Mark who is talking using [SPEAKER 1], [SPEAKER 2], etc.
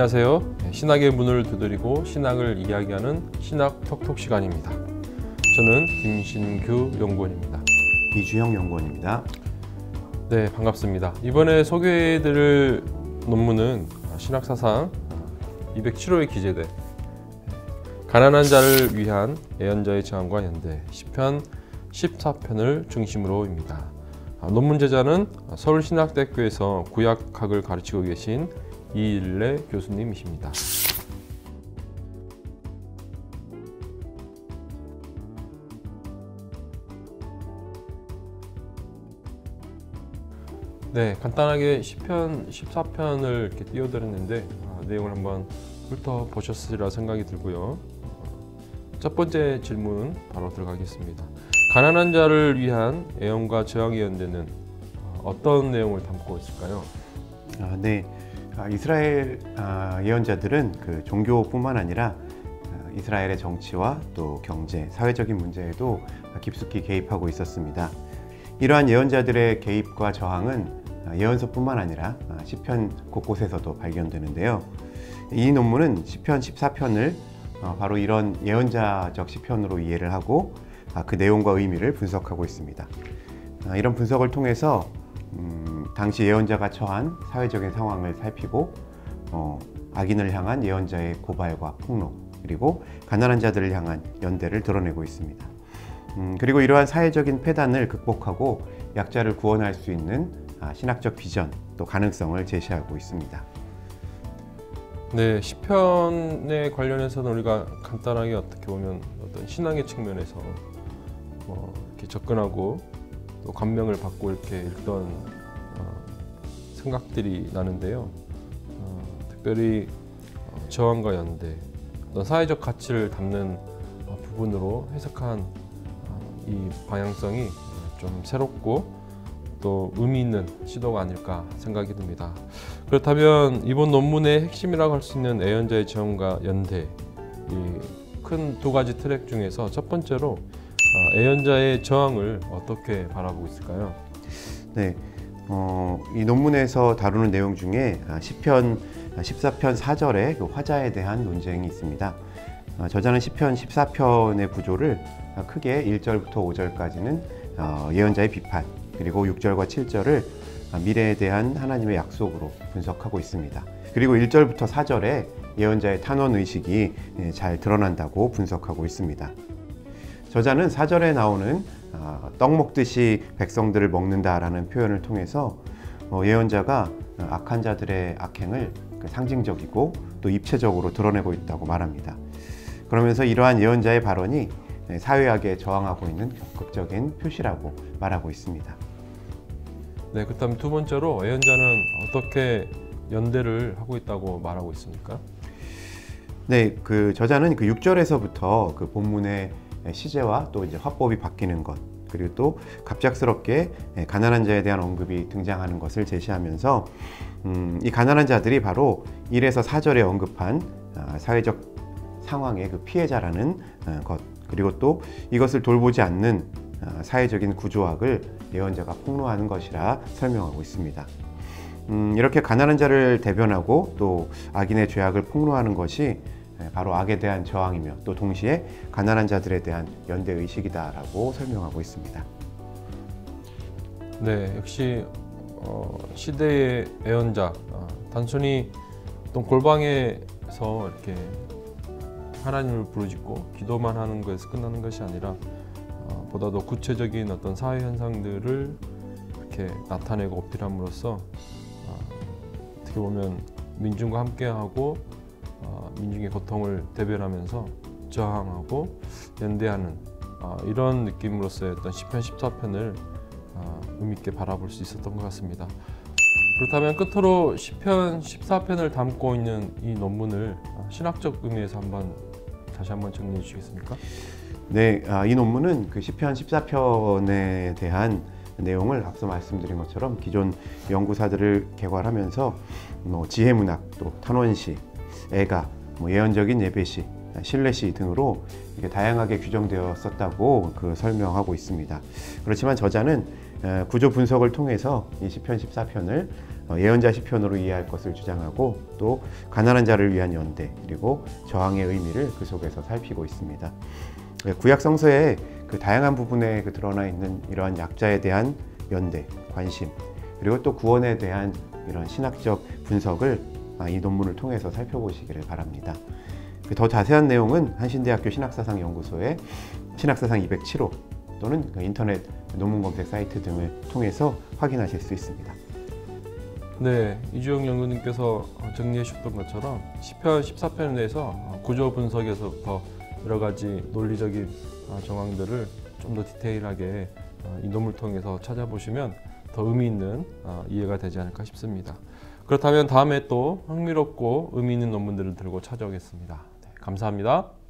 [SPEAKER 1] 안녕하세요. 신학의 문을 두드리고 신학을 이야기하는 신학 톡톡 시간입니다. 저는 김신규 연구원입니다.
[SPEAKER 2] 이주영 연구원입니다.
[SPEAKER 1] 네, 반갑습니다. 이번에 소개해드릴 논문은 신학사상 207호에 기재된 가난한 자를 위한 예언자의 저항과 연대 시편 14편을 중심으로입니다. 논문 제자는 서울신학대학교에서 구약학을 가르치고 계신 이일래 교수님이십니다. 네, 간단하게 시편 14편을 이렇게 띄워드렸는데 내용을 한번 훑어보셨으리라 생각이 들고요. 첫 번째 질문 바로 들어가겠습니다. 가난한 자를 위한 애언과 저항의 연대는 어떤 내용을 담고 있을까요?
[SPEAKER 2] 네, 이스라엘 예언자들은 그 종교뿐만 아니라 이스라엘의 정치와 또 경제, 사회적인 문제에도 깊숙이 개입하고 있었습니다. 이러한 예언자들의 개입과 저항은 예언서뿐만 아니라 시편 곳곳에서도 발견되는데요. 이 논문은 시편 14편을 바로 이런 예언자적 시편으로 이해를 하고 그 내용과 의미를 분석하고 있습니다. 이런 분석을 통해서 당시 예언자가 처한 사회적인 상황을 살피고 악인을 향한 예언자의 고발과 폭로, 그리고 가난한 자들을 향한 연대를 드러내고 있습니다. 그리고 이러한 사회적인 폐단을 극복하고 약자를 구원할 수 있는 신학적 비전, 또 가능성을 제시하고 있습니다.
[SPEAKER 1] 네, 시편에 관련해서는 우리가 간단하게 어떻게 보면 어떤 신앙의 측면에서 이렇게 접근하고 또 감명을 받고 이렇게 읽던 생각들이 나는데요. 특별히 저항과 연대, 어떤 사회적 가치를 담는 부분으로 해석한 이 방향성이 좀 새롭고 또 의미 있는 시도가 아닐까 생각이 듭니다. 그렇다면 이번 논문의 핵심이라고 할 수 있는 애언자의 저항과 연대, 이 큰 두 가지 트랙 중에서 첫 번째로 애언자의 저항을 어떻게 바라보고 있을까요?
[SPEAKER 2] 네, 이 논문에서 다루는 내용 중에 시편 14편 4절의 그 화자에 대한 논쟁이 있습니다. 저자는 시편 14편의 구조를 크게 1절부터 5절까지는 예언자의 비판, 그리고 6절과 7절을 미래에 대한 하나님의 약속으로 분석하고 있습니다. 그리고 1절부터 4절에 예언자의 탄원의식이 잘 드러난다고 분석하고 있습니다. 저자는 4절에 나오는 떡 먹듯이 백성들을 먹는다라는 표현을 통해서 예언자가 악한 자들의 악행을 상징적이고 또 입체적으로 드러내고 있다고 말합니다. 그러면서 이러한 예언자의 발언이 사회학에 저항하고 있는 적극적인 표시라고 말하고 있습니다.
[SPEAKER 1] 네, 그렇다면 두 번째로 애언자는 어떻게 연대를 하고 있다고 말하고 있습니까?
[SPEAKER 2] 네, 그 저자는 그 6절에서부터 그 본문의 시제와 또 이제 화법이 바뀌는 것, 그리고 또 갑작스럽게 가난한 자에 대한 언급이 등장하는 것을 제시하면서 이 가난한 자들이 바로 1에서 4절에 언급한 사회적 상황의 그 피해자라는 것, 그리고 또 이것을 돌보지 않는 사회적인 구조학을 예언자가 폭로하는 것이라 설명하고 있습니다. 이렇게 가난한 자를 대변하고 또 악인의 죄악을 폭로하는 것이 바로 악에 대한 저항이며 또 동시에 가난한 자들에 대한 연대의식이다라고 설명하고 있습니다.
[SPEAKER 1] 네, 역시 시대의 애언자, 단순히 어떤 골방에서 이렇게 하나님을 부르짖고 기도만 하는 것에서 끝나는 것이 아니라 보다 더 구체적인 어떤 사회 현상들을 이렇게 나타내고 어필함으로써 어떻게 보면 민중과 함께하고 민중의 고통을 대변하면서 저항하고 연대하는 이런 느낌으로서의 어떤 시편 14편을 의미 있게 바라볼 수 있었던 것 같습니다. 그렇다면 끝으로 시편 14편을 담고 있는 이 논문을 신학적 의미에서 다시 한번 정리해 주시겠습니까?
[SPEAKER 2] 네, 이 논문은 그 시편 14편에 대한 내용을 앞서 말씀드린 것처럼 기존 연구사들을 개괄하면서 지혜문학, 또 탄원시, 애가, 예언적인 예배시, 신뢰시 등으로 이렇게 다양하게 규정되었었다고 설명하고 있습니다. 그렇지만 저자는 구조 분석을 통해서 이 시편 14편을 예언자 시편으로 이해할 것을 주장하고 또 가난한 자를 위한 연대 그리고 저항의 의미를 그 속에서 살피고 있습니다. 구약 성서에 그 다양한 부분에 그 드러나 있는 이러한 약자에 대한 연대, 관심 그리고 또 구원에 대한 이런 신학적 분석을 이 논문을 통해서 살펴보시기를 바랍니다. 더 자세한 내용은 한신대학교 신학사상연구소의 신학사상 207호 또는 인터넷 논문 검색 사이트 등을 통해서 확인하실 수 있습니다.
[SPEAKER 1] 네, 이주영 연구님께서 정리해 주셨던 것처럼 시편 14편에 대해서 구조 분석에서부터 여러 가지 논리적인 정황들을 좀 더 디테일하게 이 논문을 통해서 찾아보시면 더 의미 있는 이해가 되지 않을까 싶습니다. 그렇다면 다음에 또 흥미롭고 의미 있는 논문들을 들고 찾아오겠습니다. 네, 감사합니다.